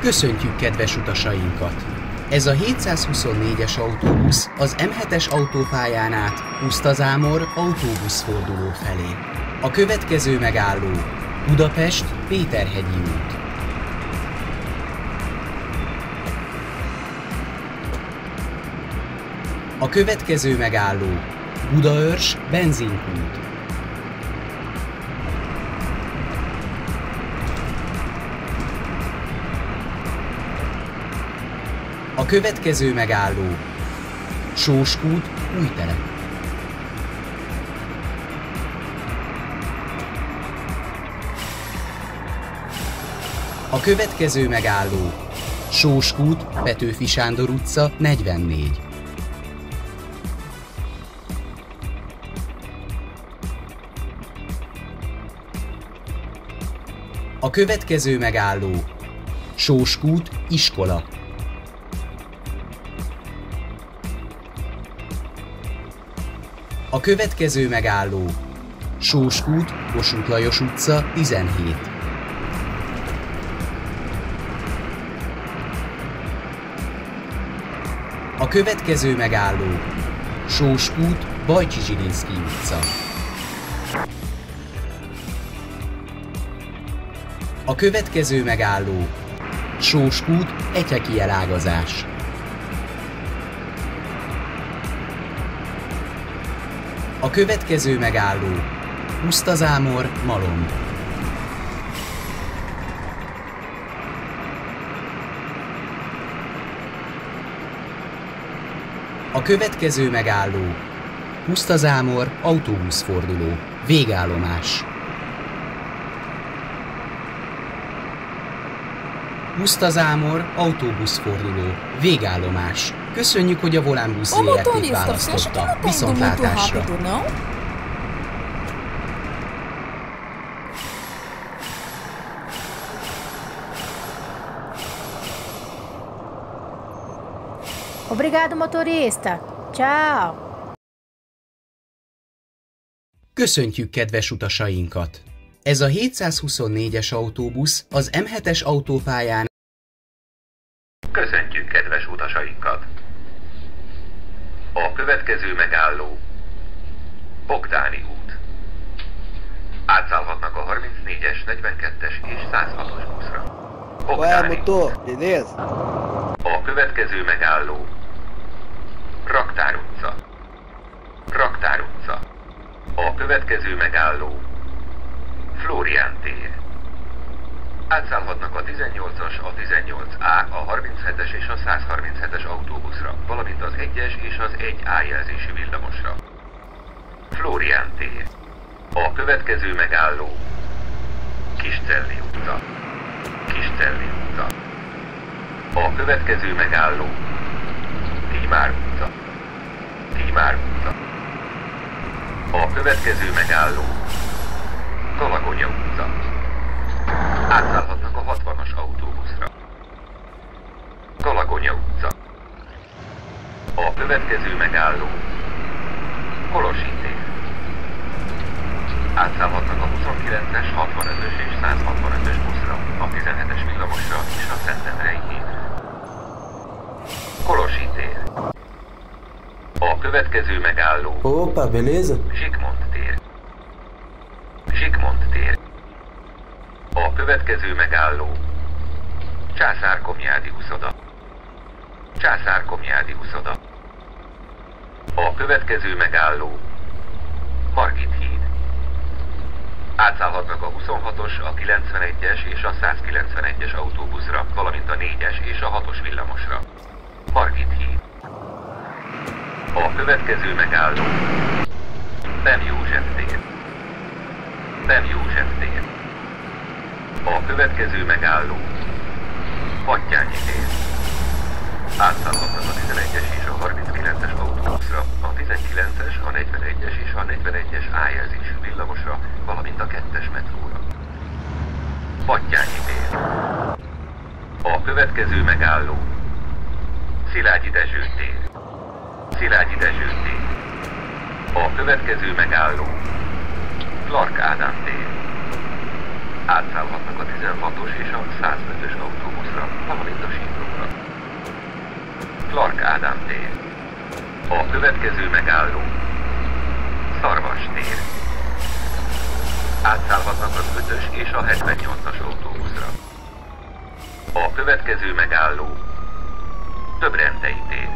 Köszöntjük kedves utasainkat! Ez a 724-es autóbusz az M7-es autópályán át Pusztazámor autóbuszforduló felé. A következő megálló Budapest Péterhegyi út. A következő megálló Budaörs benzinkút. A következő megálló Sóskút, Újtelep. A következő megálló Sóskút, Petőfi Sándor utca 44. A következő megálló Sóskút, iskola. A következő megálló Sóskút, Kossuth Lajos utca 17. A következő megálló Sóskút, Bajcsi Zsilinszky utca. A következő megálló Sóskút, Etyeki elágazás. A következő megálló Pusztazámor, Malom. A következő megálló Pusztazámor autóbuszforduló, végállomás. Pusztazámor autóbuszforduló, végállomás. Köszönjük, hogy a Volánbusz ZRT-t választotta. Viszontlátásra! Obrigado, motorista. Ciao. Köszöntjük kedves utasainkat! Ez a 724-es autóbusz az M7-es autópályán. Köszöntjük kedves utasainkat! A következő megálló Bogdáni út. Átszállhatnak a 34-es, 42-es és 106-os buszra. Bogdáni út. A következő megálló Raktár utca. Raktár utca. A következő megálló Flórián tér. Átszállhatnak a 18-as, a 18A, a 37-es és a 137-es autóbuszra, valamint az 1-es és az 1A jelzésű villamosra. Flórián tér. A következő megálló Kiscelli utca. Kiscelli utca. A következő megálló Tímár utca. Tímár utca. A következő megálló Talagonya utca. Átszállhatnak a 60-as autóbuszra. Talagonya utca. A következő megálló Kolosi tér. Átszállhatnak a 29-es, 65-ös és 165-ös buszra, a 17-es villamosra és a Szentendrei hídra. Kolosi tér. A következő megálló Opa, beleza? Zsigmond tér. Zsigmond tér. A következő megálló Császár-Komjádi uszoda. Császár-Komjádi uszoda. A következő megálló Margit híd. Átszállhatnak a 26-os, a 91-es és a 191-es autóbuszra, valamint a 4-es és a 6-os villamosra. Margit híd. A következő megálló Bem József tér. Bem József tér. A következő megálló Battyányi tér. Átszállhatnak a 11-es és a 39-es autóbuszra, a 19-es, a 41-es és a 41-es A jelzésű villamosra, valamint a 2-es metróra. Battyányi tér. A következő megálló Szilágyi Dezső tér. Szilágyi Dezső tér. A következő megálló Clark Ádám tér. Átszállhatnak a 16-os és a 105-ös autóbuszra, valamint a síkokra. Clark Ádám tér. A következő megálló Szarvas tér. Átszállhatnak az 5-ös és a 78-as autóbuszra. A következő megálló Töbrendei tér.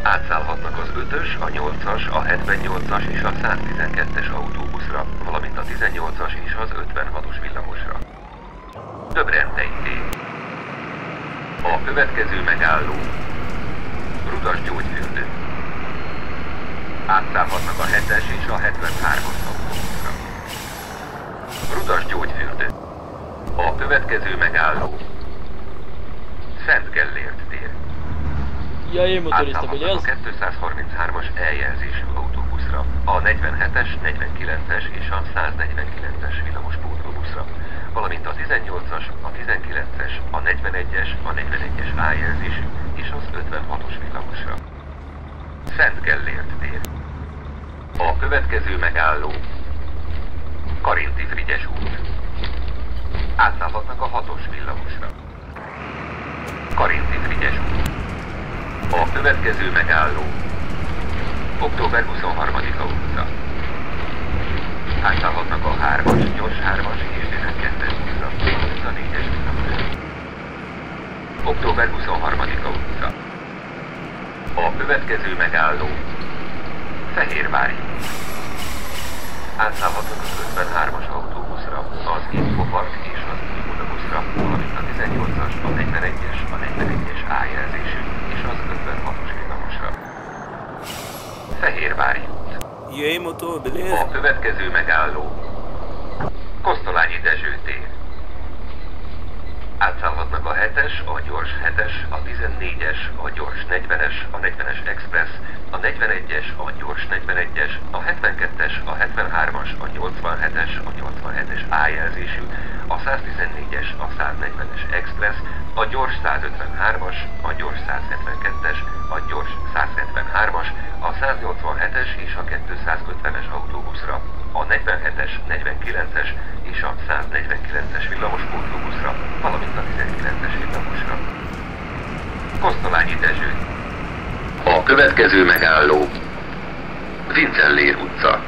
Átszállhatnak az 5-ös, a 8-as, a 78-as és a 112-es autóbuszra, valamint a 18-as és az 56-os villamosra. Töbrendei tér. A következő megálló Rudas gyógyfürdő. Átszállhatnak a 7-es és a 73-as autóbuszra. Rudas gyógyfürdő. A következő megálló Szent Gellért tér. Ja, én motorista vagy Átszállhatnak az? a 233-as eljelzésű autóbuszra, a 47-es, 49-es és a 149-es villamos pótlóbuszra, valamint a 18-as, a 19-es, a 41-es, a 41-es A-jelzésű és az 56-os villamosra. Szent Gellért tér. A következő megálló Karinti Frigyes út. Átszállhatnak a 6-os villamosra. Karinti Frigyes út. A következő megálló Október 23-a utca. Átszállhatnak a 3-as, gyors 3-as és 12-es villam, valamint a 4-es villamos. Október 23-a utca. A következő megálló Fehérvári út. Átszállhatnak az 53-as autóbuszra, az Infopark és az Újbudabuszra, valamint a 18-as, a 41-es, a 41-es A-jelzésű és az 56-os villamosra. Fehérvári út. A következő megálló Kosztolányi Dezső tér. Átszállhatnak a 7-es, a gyors 7-es, a 14-es, a gyors 40-es, a 40-es Express, a 41-es, a gyors 41-es, a 72-es, a 73-as, a 87-es, a 87-es A-jelzésű, a 114-es, a 140-es Express, a gyors 153-as, a gyors 172-es, a gyors 173-as, a 187-es és a 250-es autóbuszra, a 47-es, 49-es és a 149-es villamos pótlóbuszra, valamint a 19-es villamosra. Kosztolányi Dezső. A következő megálló Vincellér utca.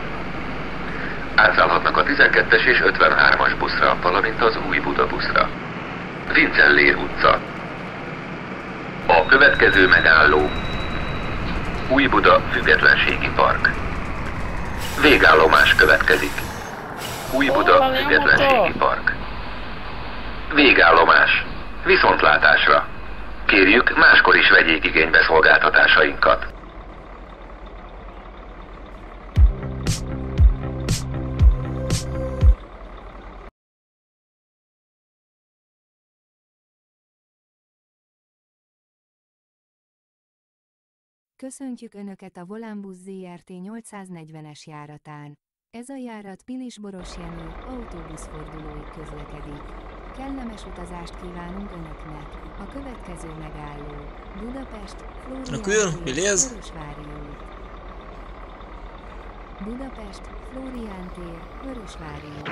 Átszállhatnak a 12-es és 53-as buszra, valamint az Újbudabuszra. Vincellér utca. A következő megálló Újbuda Függetlenségi Park. Végállomás következik. Újbuda Függetlenségi Park. Végállomás. Viszontlátásra. Kérjük, máskor is vegyék igénybe szolgáltatásainkat. Köszöntjük Önöket a Volánbusz Zrt. 840-es járatán. Ez a járat Pilis-Boros Jenő autóbuszfordulóig közlekedik. Kellemes utazást kívánunk Önöknek. A következő megálló Budapest, Flórián tér, Vörösvári út. Budapest, Flórián tér, Vörösvári út.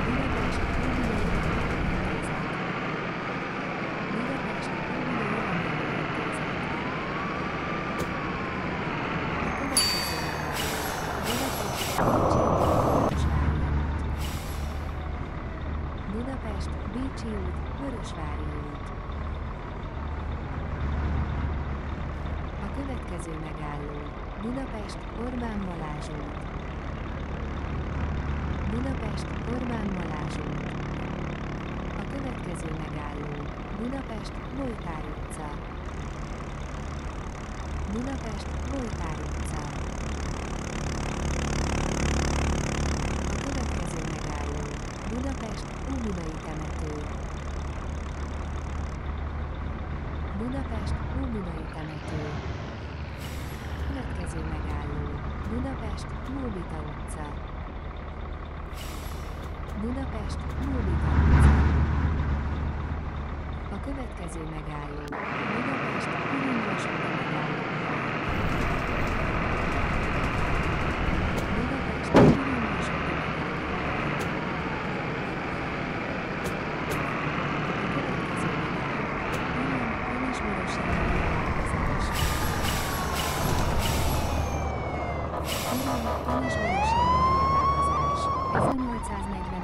Budapest, Budapest, Bécsi út, Vörösvári út. A következő megálló Budapest, Orbán Balázs út. Budapest, Orbán Balázs út. A következő megálló Budapest, Voltár utca. Budapest, Voltár utca. A következő megálló Budapest, Óbudai temető. Budapest, Óbudai temető. Következő megálló Budapest, Móbita utca. Budapest, Móbita utca. A következő megálló Budapest, Ürömvasúti megálló. Budapest,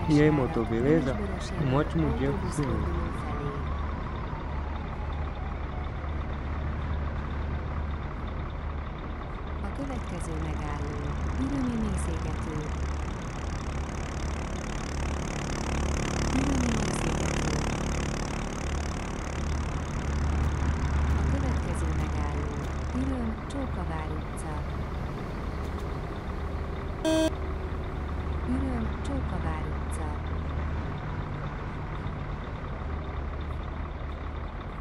E aí, motor, beleza? Um ótimo dia pro senhor. A következő megálló, Ürömi mészégető. Ürömi mészégető. A következő megálló, Üröm, Csókavár utca. Üröm, Csókavár utca.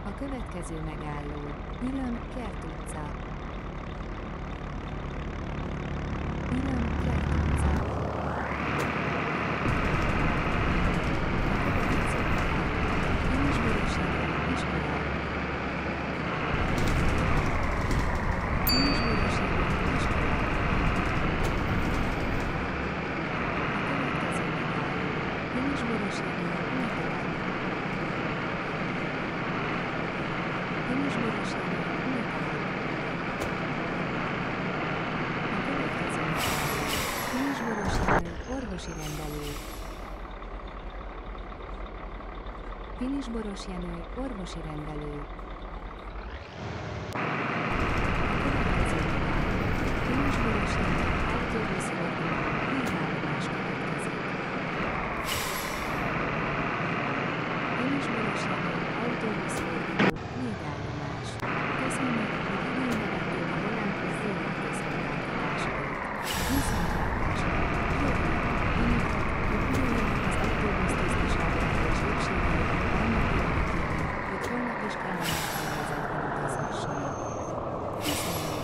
A következő megálló, Üröm, Kert utca. Üröm, Kert utca. Pilisborosjenő, iskola. Pilisborosjenő, iskola. Pilisborosjenő, Unikola. Pilisborosjenő, Unikola. A következő megálló, Pilisborosjenő, orvosi rendelő. Pilisborosjenő, orvosi rendelő. A következő megálló, Pilisborosjenő, autóbuszforgalom, végállomás következik. Pilisborosjenő, autóbuszforgalom, végállomás. Köszönjük, hogy igénybe vették a Volánbusz ZRT szolgáltatásait. Viszontlátásra! Reméljük, hogy ugyanilyen az autóbusz tisztaságával és épségével annak érdekében, hogy holnap is kellemes helyzetben utazhassanak. Köszönjük!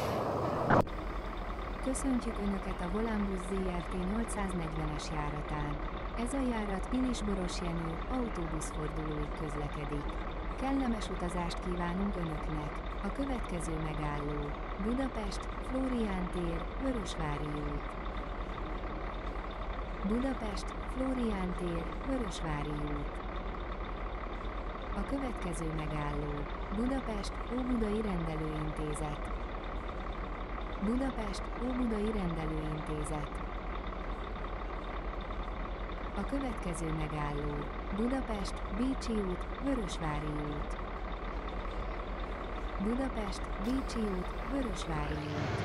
Köszöntjük Önöket a Volánbusz ZRT 840-es járatán. Ez a járat Pilisborosjenő autóbuszfordulóig közlekedik. Kellemes utazást kívánunk Önöknek. A következő megálló, Budapest, Flórián tér, Vörösvári út. Budapest, Flórián tér, Vörösvári út. A következő megálló, Budapest, Óbudai rendelőintézet. Budapest, Óbudai rendelőintézet. A következő megálló, Budapest, Bécsi út, Vörösvári út. Budapest, Bécsi út, Vörösvári út.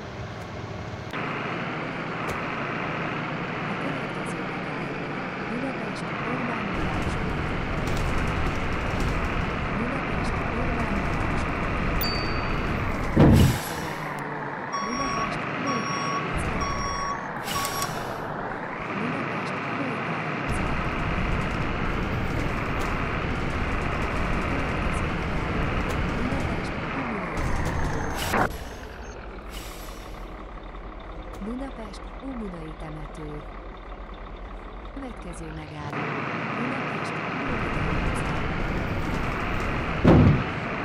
A következő megálló, Budapest, Orbán Miklós út. Budapest, Orbán Miklós út. Budapest, Bolgár utca. Budapest, Bolgár utca. Budapest, Óbudai temető. Következő megálló, Budapest, Óbudai utca.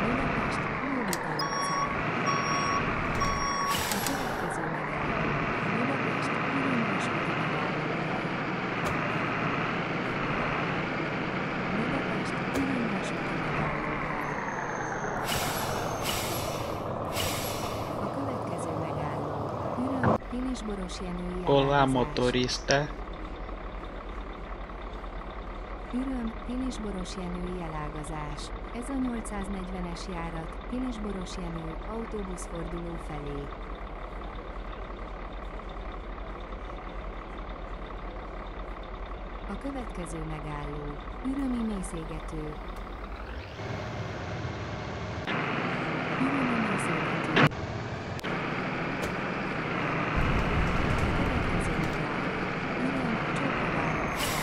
Budapest, Óbudai utca. A következő megálló, Budapest, Ürömvasúti megállóhely. Budapest, Ürömvasúti megállóhely. A következő megálló, Üröm, Pilisborosjenői Olá, elhelyezés. motorista. Üröm, Pilisborosjenői elágazás. Ez a 840-es járat, Pilisborosjenő autóbuszforduló felé. A következő megálló, Ürömi mészégető. Ürömi mészégető. A következő megálló, Üröm, Csókavár utca.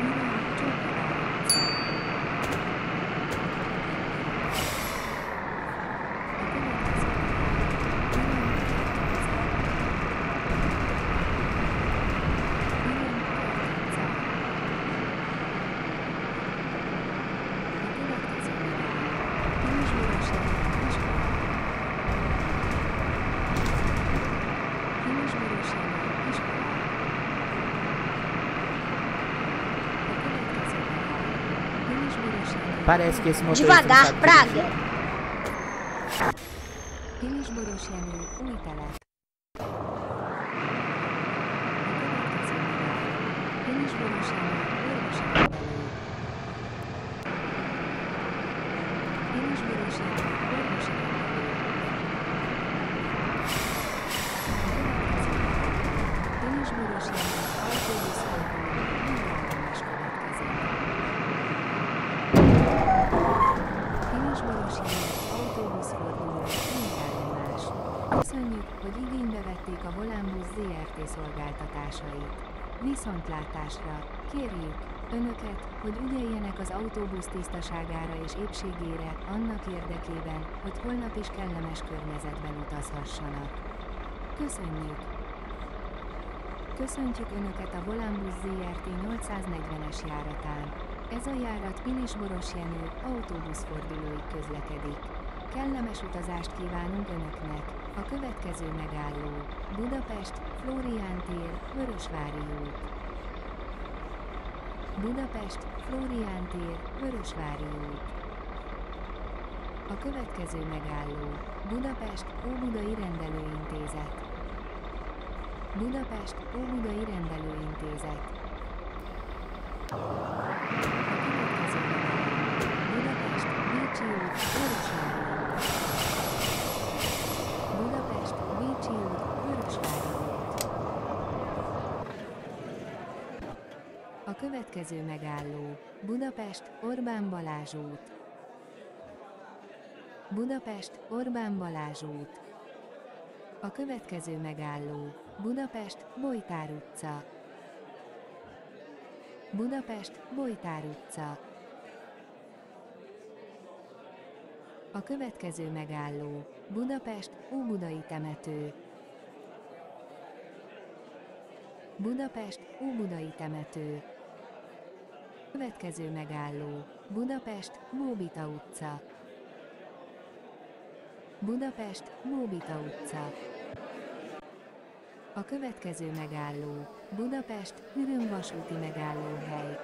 Üröm, Csókavár utca. A következő megálló, Üröm, Kert utca. Üröm, Kert utca. A következő megálló, Pilisborosjenő iskola. Pilisborosjenő iskola. A következő megálló, Pilisborosjenő. Parece que esse motorista Devagar, não sabe praga! dirigir. Pilisboros Jenő, új telep. Pilisboros Jenő, orvosi rendelő. Pilisboros Jenő, orvosi rendelő. Pilisboros Jenő, autóbuszforduló, vígállomás következik. Pilisboros Jenő, autóbuszforduló, vígállomás. Köszönjük, hogy igénybe vették a Volánbusz ZRT szolgáltatásait. Viszontlátásra, kérjük Önöket, hogy ügyeljenek az autóbusz tisztaságára és épségére, annak érdekében, hogy holnap is kellemes környezetben utazhassanak. Köszönjük! Köszöntjük Önöket a Volánbusz ZRT 840-es járatán. Ez a járat Pilisboros Jenő, autóbuszfordulóig közlekedik. Kellemes utazást kívánunk Önöknek! A következő megálló: Budapest, Flórián tér, Vörösvári út. Budapest, Flórián tér, Vörösvári út. A következő megálló: Budapest, Óbudai Rendelőintézet. Budapest, Óbudai Rendelőintézet. A következő megálló: Budapest, Bécsi út, Vörösvári út. Budapest, Bécsi út, Vörösvári út. A következő megálló: Budapest, Orbán Balázs út. Budapest, Orbán Balázs út. A következő megálló: Budapest, Bojtár utca. Budapest, Bojtár utca. A következő megálló: Budapest, Óbudai temető. Budapest, Óbudai temető. Következő megálló: Budapest, Móbita utca. Budapest, Móbita utca. A következő megálló: Budapest, Hürön vasúti megállóhely.